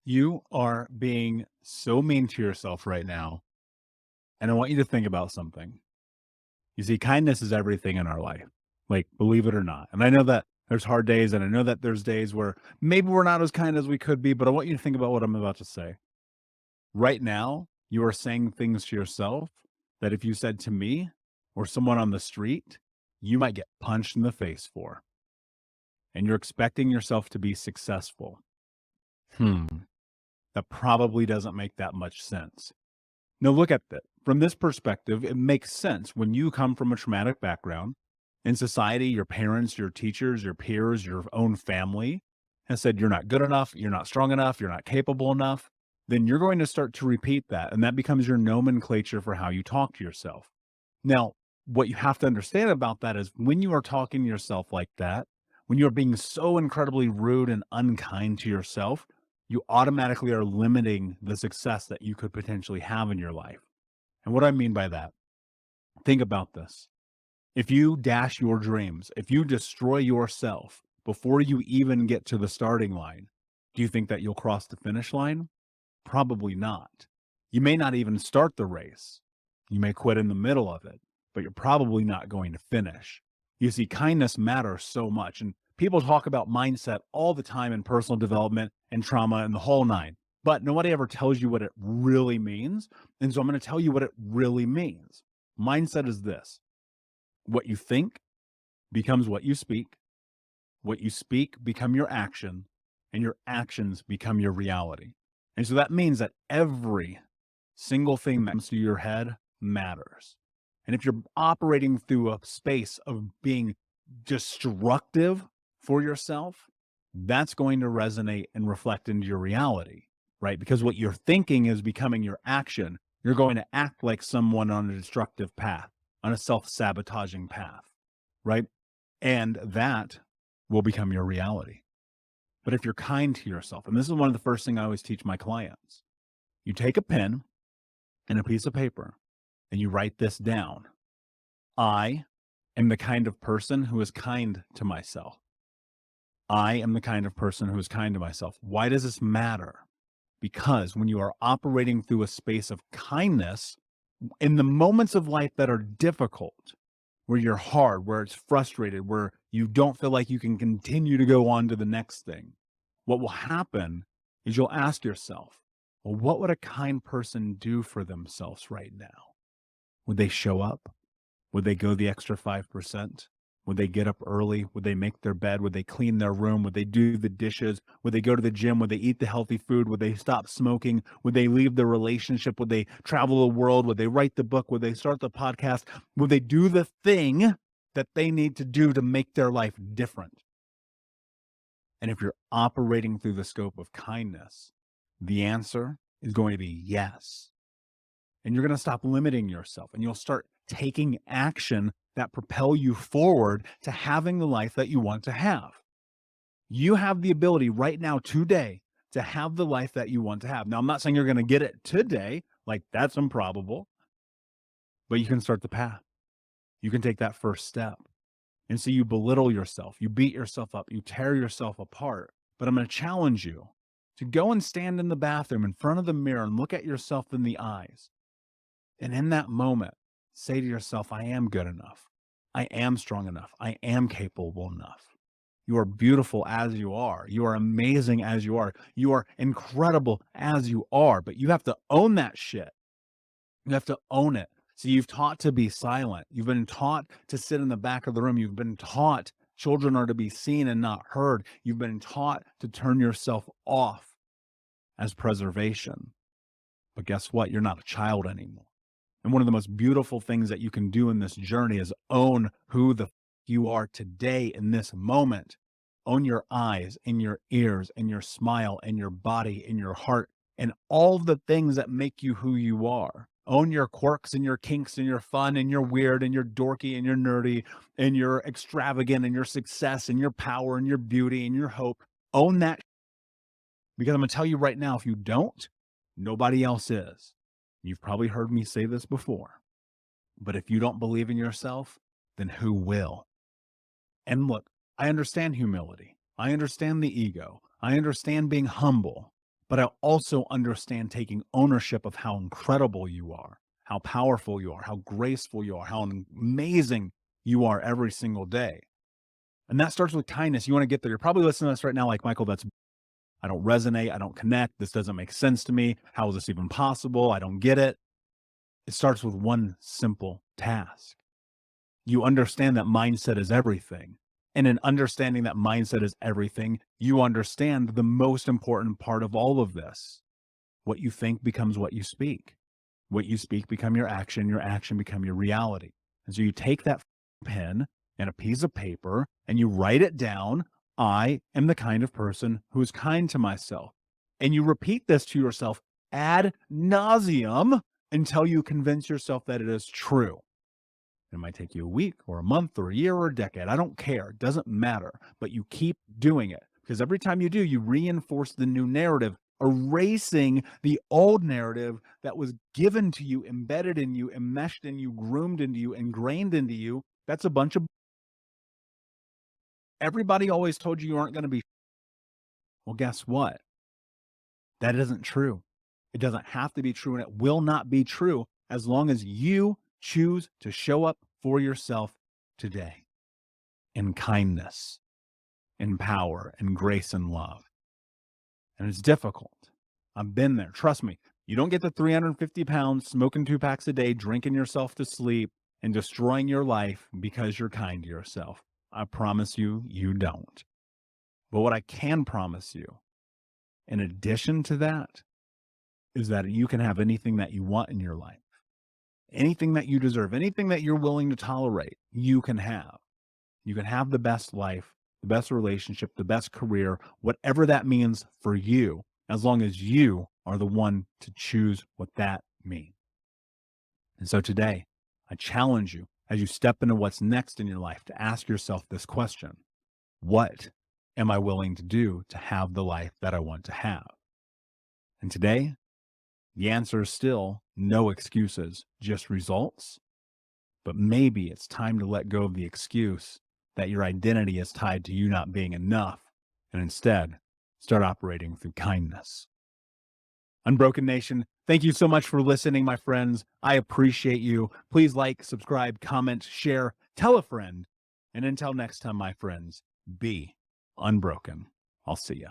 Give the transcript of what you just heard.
You are being so mean to yourself right now. And I want you to think about something. You see, kindness is everything in our life, like, believe it or not. And I know that there's hard days, and I know that there's days where maybe we're not as kind as we could be, but I want you to think about what I'm about to say. Right now, you are saying things to yourself that if you said to me or someone on the street, you might get punched in the face for. And you're expecting yourself to be successful. Hmm. That probably doesn't make that much sense. Now, look at it from this perspective. It makes sense when you come from a traumatic background in society. Your parents, your teachers, your peers, your own family has said you're not good enough, you're not strong enough, you're not capable enough. Then you're going to start to repeat that. And that becomes your nomenclature for how you talk to yourself. Now, what you have to understand about that is when you are talking to yourself like that, when you're being so incredibly rude and unkind to yourself, you automatically are limiting the success that you could potentially have in your life. And what I mean by that, think about this. If you dash your dreams, if you destroy yourself before you even get to the starting line, do you think that you'll cross the finish line? Probably not. You may not even start the race. You may quit in the middle of it, but you're probably not going to finish. You see, kindness matters so much. And people talk about mindset all the time in personal development and trauma and the whole nine, but nobody ever tells you what it really means. And so I'm going to tell you what it really means. Mindset is this: what you think becomes what you speak become your action, and your actions become your reality. And so that means that every single thing that comes to your head matters. And if you're operating through a space of being destructive for yourself, that's going to resonate and reflect into your reality, right? Because what you're thinking is becoming your action. You're going to act like someone on a destructive path, on a self-sabotaging path, right? And that will become your reality. But if you're kind to yourself, and this is one of the first things I always teach my clients, you take a pen and a piece of paper and you write this down. I am the kind of person who is kind to myself. I am the kind of person who is kind to myself. Why does this matter? Because when you are operating through a space of kindness, in the moments of life that are difficult, where you're hard, where it's frustrated, where you don't feel like you can continue to go on to the next thing, what will happen is you'll ask yourself, well, what would a kind person do for themselves right now? Would they show up? Would they go the extra 5%? Would they get up early? Would they make their bed? Would they clean their room? Would they do the dishes? Would they go to the gym? Would they eat the healthy food? Would they stop smoking? Would they leave the relationship? Would they travel the world? Would they write the book? Would they start the podcast? Would they do the thing that they need to do to make their life different? And if you're operating through the scope of kindness, the answer is going to be yes. And you're going to stop limiting yourself, and you'll start taking action that propel you forward to having the life that you want to have. You have the ability right now, today, to have the life that you want to have. Now, I'm not saying you're going to get it today, like that's improbable, but you can start the path. You can take that first step. And so you belittle yourself, you beat yourself up, you tear yourself apart. But I'm going to challenge you to go and stand in the bathroom in front of the mirror and look at yourself in the eyes. And in that moment, say to yourself, I am good enough. I am strong enough. I am capable enough. You are beautiful as you are. You are amazing as you are. You are incredible as you are. But you have to own that shit. You have to own it. So you've taught to be silent. You've been taught to sit in the back of the room. You've been taught children are to be seen and not heard. You've been taught to turn yourself off as preservation. But guess what? You're not a child anymore. And one of the most beautiful things that you can do in this journey is own who the you are today in this moment. Own your eyes and your ears and your smile and your body and your heart and all the things that make you who you are. Own your quirks and your kinks and your fun and your weird and your dorky and your nerdy and your extravagant and your success and your power and your beauty and your hope. Own that, because I'm going to tell you right now, if you don't, nobody else is. You've probably heard me say this before, but if you don't believe in yourself, then who will? And look, I understand humility. I understand the ego. I understand being humble, but I also understand taking ownership of how incredible you are, how powerful you are, how graceful you are, how amazing you are every single day. And that starts with kindness. You want to get there. You're probably listening to this right now like, Michael, I don't resonate. I don't connect. This doesn't make sense to me. How is this even possible? I don't get it. It starts with one simple task. You understand that mindset is everything. And in understanding that mindset is everything, you understand the most important part of all of this. What you think becomes what you speak. What you speak become your action become your reality. And so you take that pen and a piece of paper and you write it down. I am the kind of person who is kind to myself. And you repeat this to yourself ad nauseum until you convince yourself that it is true. It might take you a week or a month or a year or a decade. I don't care. It doesn't matter. But you keep doing it because every time you do, you reinforce the new narrative, erasing the old narrative that was given to you, embedded in you, enmeshed in you, groomed into you, ingrained into you. That's a bunch of everybody always told you aren't going to be. Well, guess what? That isn't true. It doesn't have to be true, and it will not be true as long as you choose to show up for yourself today in kindness, in power, in grace and love. And it's difficult. I've been there. Trust me. You don't get to 350 pounds, smoking 2 packs a day, drinking yourself to sleep, and destroying your life because you're kind to yourself. I promise you, you don't. But what I can promise you, in addition to that, is that you can have anything that you want in your life. Anything that you deserve, anything that you're willing to tolerate, you can have. You can have the best life, the best relationship, the best career, whatever that means for you, as long as you are the one to choose what that means. And so today, I challenge you as you step into what's next in your life to ask yourself this question: what am I willing to do to have the life that I want to have? And today, the answer is still no excuses, just results. But maybe it's time to let go of the excuse that your identity is tied to you not being enough, and instead start operating through kindness. Unbroken Nation, thank you so much for listening, my friends. I appreciate you. Please like, subscribe, comment, share, tell a friend. And until next time, my friends, be unbroken. I'll see ya.